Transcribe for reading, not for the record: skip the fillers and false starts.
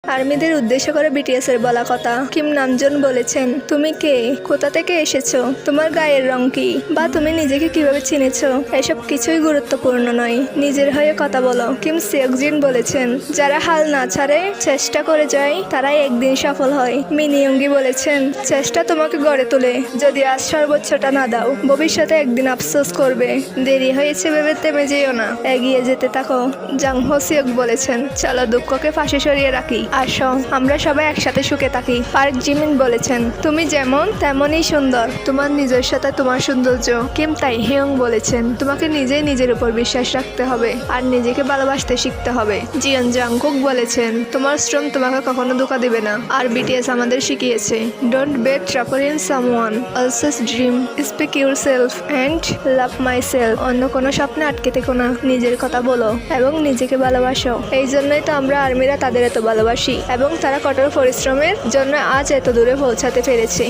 আর্মিদের উদ্দেশ্য করে বিটিএস এর বলা কথা। কিম নামজুন বলেছেন, তুমি কে, কোথা থেকে এসেছো, তোমার গায়ের রং কি, বা তুমি নিজেকে কিভাবে চিনেছো, এসব কিছুই গুরুত্বপূর্ণ নয়, নিজের হয়ে কথা বলো। কিম সিয়কজিন বলেছেন, যারা হাল না ছাড়ে, চেষ্টা করে যায়, তারাই একদিন সফল হয়। মিনি ইয়ংগি বলেছেন, চেষ্টা তোমাকে গড়ে তোলে, যদি আজ সর্বোচ্চটা না দাও, ভবিষ্যতে একদিন আফসোস করবে। দেরি হয়েছে ভেবে থেমে যেও না, এগিয়ে যেতে থাকো। জাং হো সিয়ক বলেছেন, চলো দুঃখকে পাশে সরিয়ে রাখি, আসো আমরা সবাই একসাথে সুখে থাকি। পার্ক জিমিন বলেছেন, তুমি যেমন তেমনই সুন্দর, তোমার নিজের সাথে তোমার সৌন্দর্য। কিম তাই হেয়ং বলেছেন, তোমাকে নিজেই নিজের উপর বিশ্বাস রাখতে হবে আর নিজেকে ভালোবাসতে শিখতে হবে। জিয়ন জাংকুক বলেছেন, তোমার শ্রম তোমাকে কখনো ধোঁকা দিবে না। আর বিটিএস আমাদের শিখিয়েছে, don't bet trapped in someone, else's dream, speak yourself and love myself. অন্য কোনো স্বপ্নে আটকে থেকো না, নিজের কথা বলো এবং নিজেকে ভালোবাসো। এই জন্যই তো আমরা আর্মিরা তাদের এত ভালোবাসি এবং তারা কঠোর পরিশ্রমের জন্য আজ এত দূরে পৌঁছাতে পেরেছে।